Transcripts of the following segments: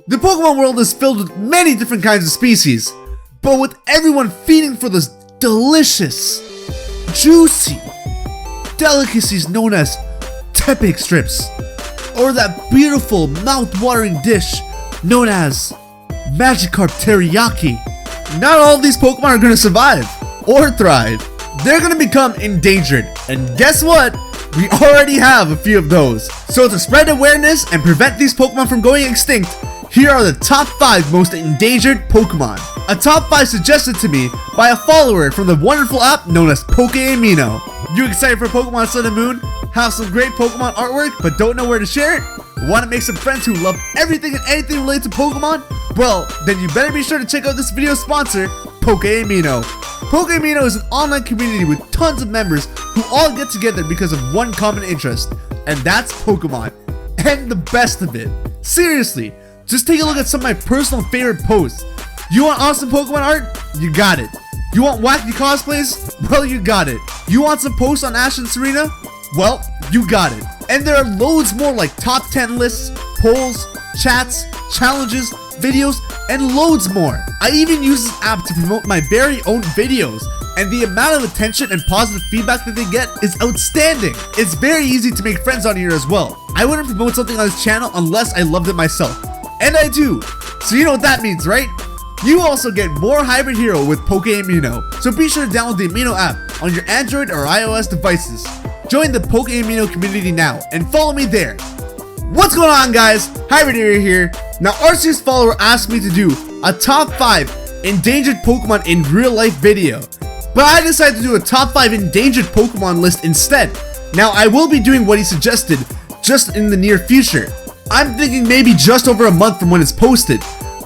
The Pokemon world is filled with many different kinds of species, but with everyone feeding for those delicious, juicy delicacies known as Tepig Strips, or that beautiful mouth-watering dish known as Magikarp Teriyaki. Not all of these Pokemon are going to survive or thrive. They're going to become endangered, and guess what? We already have a few of those. So to spread awareness and prevent these Pokemon from going extinct, here are the top 5 most endangered Pokemon. A top 5 suggested to me by a follower from the wonderful app known as PokeAmino. You excited for Pokemon Sun and Moon? Have some great Pokemon artwork but don't know where to share it? Want to make some friends who love everything and anything related to Pokemon? Well, then you better be sure to check out this video's sponsor, PokeAmino. PokeAmino is an online community with tons of members who all get together because of one common interest, and that's Pokemon. And the best of it, seriously, just take a look at some of my personal favorite posts. You want awesome Pokemon art? You got it. You want wacky cosplays? Well, you got it. You want some posts on Ash and Serena? Well, you got it. And there are loads more like top 10 lists, polls, chats, challenges, videos, and loads more. I even use this app to promote my very own videos, and the amount of attention and positive feedback that they get is outstanding. It's very easy to make friends on here as well. I wouldn't promote something on this channel unless I loved it myself. And I do. So you know what that means, right? You also get more HybridHero with PokeAmino. So be sure to download the Amino app on your Android or iOS devices. Join the PokeAmino community now and follow me there. What's going on, guys? HybridHero here. Now, Arceus follower asked me to do a top 5 endangered Pokemon in real life video, but I decided to do a top 5 endangered Pokemon list instead. Now, I will be doing what he suggested just in the near future. I'm thinking maybe just over a month from when it's posted,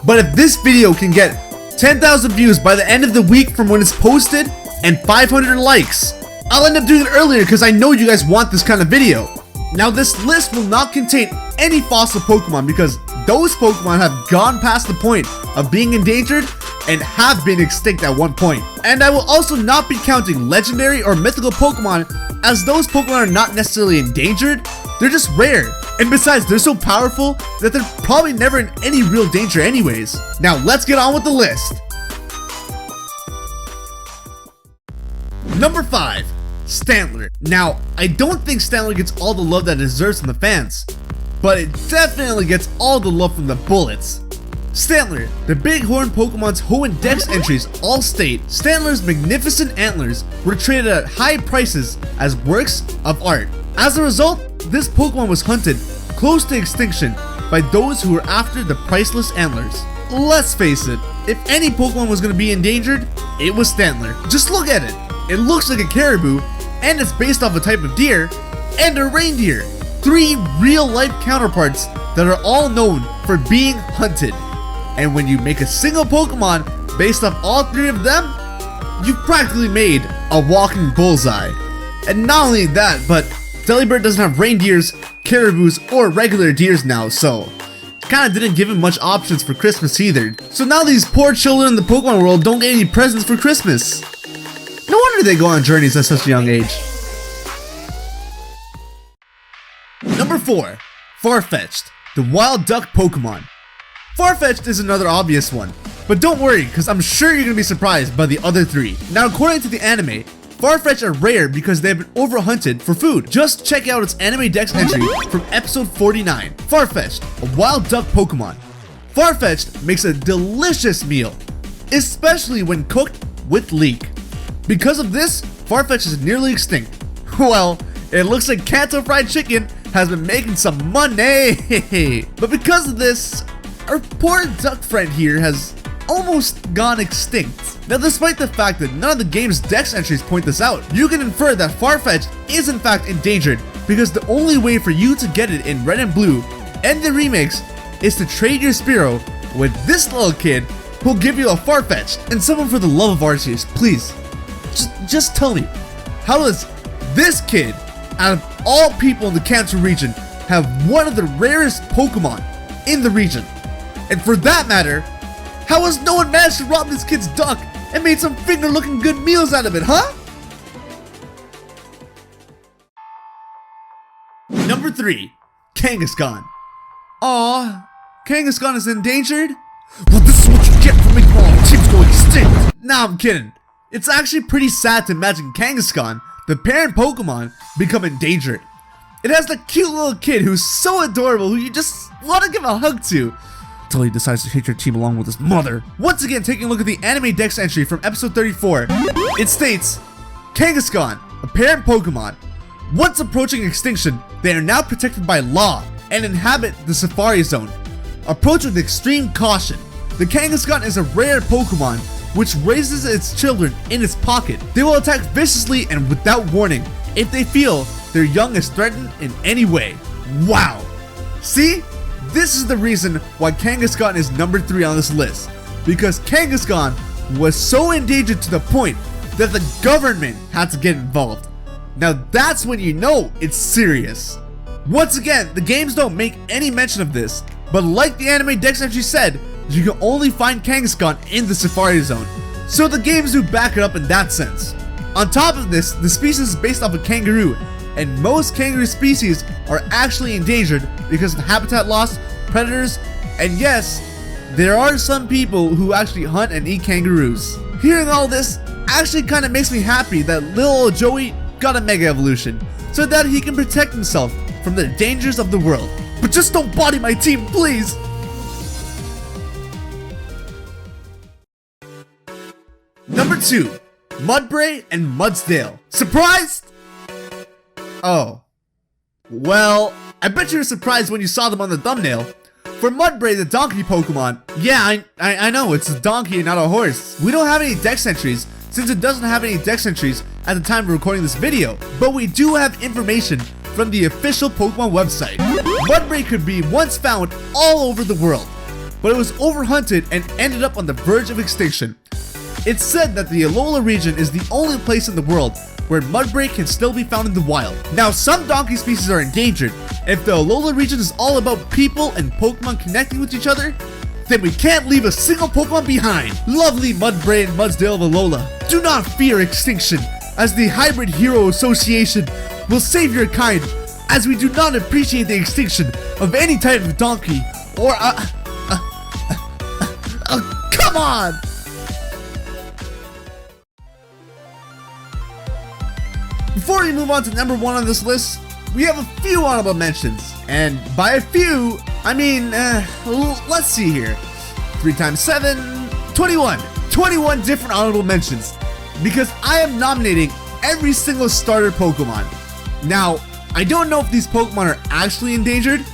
but if this video can get 10,000 views by the end of the week from when it's posted and 500 likes, I'll end up doing it earlier because I know you guys want this kind of video. Now, this list will not contain any fossil Pokemon because those Pokemon have gone past the point of being endangered and have been extinct at one point. And I will also not be counting legendary or mythical Pokemon, as those Pokemon are not necessarily endangered, they're just rare. And besides, they're so powerful that they're probably never in any real danger anyways. Now let's get on with the list. Number 5. Stanler. Now, I don't think Stanler gets all the love that it deserves from the fans, but it definitely gets all the love from the bullets. Stanler, the big horn Pokemon's Hoenn Dex entries all state Stanler's magnificent antlers were traded at high prices as works of art. As a result, this Pokemon was hunted close to extinction by those who were after the priceless antlers. Let's face it, if any Pokemon was going to be endangered, it was Stanler. Just look at it. It looks like a caribou, and it's based off a type of deer, and a reindeer. 3 real-life counterparts that are all known for being hunted. And when you make a single Pokemon based off all 3 of them, you've practically made a walking bullseye. And not only that, but Delibird doesn't have reindeers, caribous, or regular deers now, so kinda didn't give him much options for Christmas either. So now these poor children in the Pokemon world don't get any presents for Christmas. No wonder they go on journeys at such a young age. Number 4. Farfetch'd, the wild duck Pokemon. Farfetch'd is another obvious one, but don't worry because I'm sure you're going to be surprised by the other 3. Now, according to the anime, Farfetch'd are rare because they have been overhunted for food. Just check out its anime dex entry from episode 49. Farfetch'd, a wild duck Pokemon. Farfetch'd makes a delicious meal, especially when cooked with leek. Because of this, Farfetch'd is nearly extinct. Well, it looks like Kanto Fried Chicken has been making some money. But because of this, our poor duck friend here has almost gone extinct. Now, despite the fact that none of the game's dex entries point this out, you can infer that Farfetch'd is in fact endangered because the only way for you to get it in Red and Blue and the remakes is to trade your Spearow with this little kid who'll give you a Farfetch'd. And someone, for the love of Arceus, please, just tell me, how does this kid, out of all people in the Kanto region, have one of the rarest Pokemon in the region? And for that matter, how has no one managed to rob this kid's duck and made some finger-looking good meals out of it, huh? Number 3. Kangaskhan. Aw, Kangaskhan is endangered? Well, this is what you get for making all our teams go extinct! Nah, I'm kidding. It's actually pretty sad to imagine Kangaskhan, the parent Pokemon, become endangered. It has the cute little kid who's so adorable who you just want to give a hug to, until he decides to take your team along with his mother. Once again, taking a look at the anime dex entry from episode 34, it states, Kangaskhan, a parent Pokemon. Once approaching extinction, they are now protected by law and inhabit the Safari Zone. Approach with extreme caution. The Kangaskhan is a rare Pokemon which raises its children in its pocket. They will attack viciously and without warning if they feel their young is threatened in any way. Wow! See? This is the reason why Kangaskhan is number 3 on this list. Because Kangaskhan was so endangered to the point that the government had to get involved. Now that's when you know it's serious. Once again, the games don't make any mention of this, but like the anime dex entry said, you can only find Kangaskhan in the Safari Zone, so the games do back it up in that sense. On top of this, the species is based off a kangaroo, and most kangaroo species are actually endangered because of habitat loss, predators, and yes, there are some people who actually hunt and eat kangaroos. Hearing all this actually kind of makes me happy that little Joey got a Mega Evolution, so that he can protect himself from the dangers of the world. But just don't body my team, please! Number 2, Mudbray and Mudsdale. Surprised? Oh. Well, I bet you were surprised when you saw them on the thumbnail. For Mudbray, the donkey Pokemon, yeah, I know, it's a donkey and not a horse. We don't have any dex entries, since it doesn't have any dex entries at the time of recording this video, but we do have information from the official Pokemon website. Mudbray could be once found all over the world, but it was overhunted and ended up on the verge of extinction. It's said that the Alola region is the only place in the world where Mudbray can still be found in the wild. Now, some donkey species are endangered. If the Alola region is all about people and Pokemon connecting with each other, then we can't leave a single Pokemon behind. Lovely Mudbray and Mudsdale of Alola, do not fear extinction, as the HybridHero Association will save your kind, as we do not appreciate the extinction of any type of donkey or come on! Before we move on to number 1 on this list, we have a few honorable mentions. And by a few, I mean, let's see here. 3 times 7, 21. 21 different honorable mentions. Because I am nominating every single starter Pokemon. Now, I don't know if these Pokemon are actually endangered,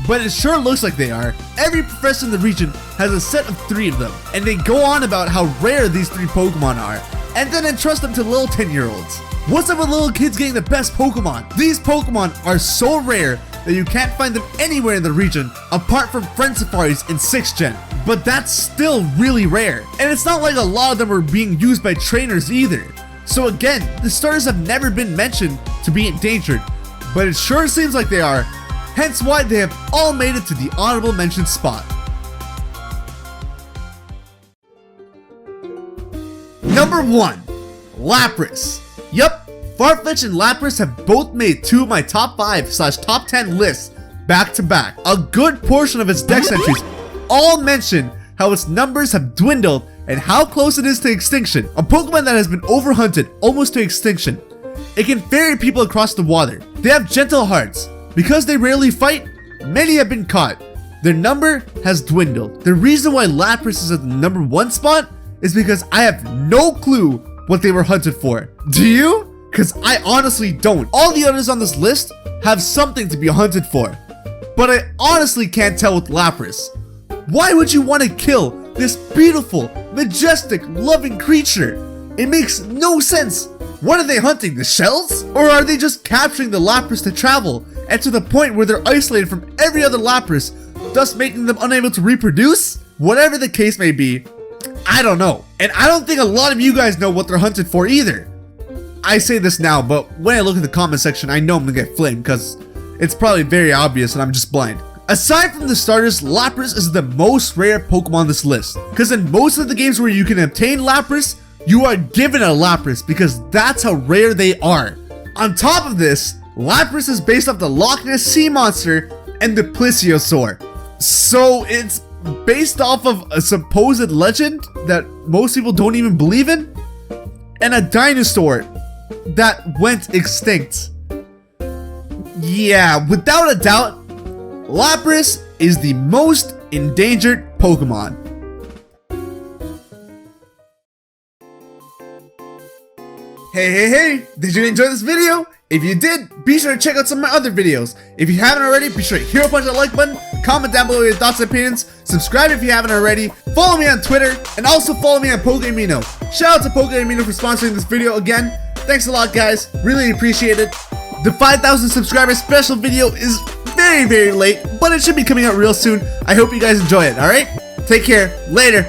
but it sure looks like they are. Every professor in the region has a set of 3 of them, and they go on about how rare these 3 Pokemon are, and then entrust them to little 10-year-olds. What's up with little kids getting the best Pokemon? These Pokemon are so rare that you can't find them anywhere in the region apart from Friend Safaris in 6th Gen. But that's still really rare. And it's not like a lot of them are being used by trainers either. So again, the starters have never been mentioned to be endangered, but it sure seems like they are, hence why they have all made it to the honorable mention spot. Number 1, Lapras. Yup, Farfetch'd and Lapras have both made 2 of my top 5/top 10 lists back to back. A good portion of its dex entries all mention how its numbers have dwindled and how close it is to extinction. A Pokemon that has been overhunted almost to extinction. It can ferry people across the water. They have gentle hearts. Because they rarely fight, many have been caught. Their number has dwindled. The reason why Lapras is at the number 1 spot is because I have no clue what they were hunted for. Do you? Cause I honestly don't. All the others on this list have something to be hunted for, but I honestly can't tell with Lapras. Why would you want to kill this beautiful, majestic, loving creature? It makes no sense. What are they hunting, the shells? Or are they just capturing the Lapras to travel and to the point where they're isolated from every other Lapras, thus making them unable to reproduce? Whatever the case may be, I don't know. And I don't think a lot of you guys know what they're hunted for either. I say this now, but when I look at the comment section, I know I'm gonna get flamed because it's probably very obvious and I'm just blind. Aside from the starters, Lapras is the most rare Pokemon on this list. Because in most of the games where you can obtain Lapras, you are given a Lapras because that's how rare they are. On top of this, Lapras is based off the Loch Ness Sea Monster and the Plesiosaur. So it's based off of a supposed legend that most people don't even believe in, and a dinosaur that went extinct. Yeah, without a doubt, Lapras is the most endangered Pokemon. Hey, did you enjoy this video? If you did, be sure to check out some of my other videos. If you haven't already, be sure to hero punch that like button, comment down below your thoughts and opinions, subscribe if you haven't already, follow me on Twitter, and also follow me on PokeAmino. Shout out to PokeAmino for sponsoring this video again. Thanks a lot, guys. Really appreciate it. The 5,000 subscriber special video is very late, but it should be coming out real soon. I hope you guys enjoy it, alright? Take care. Later.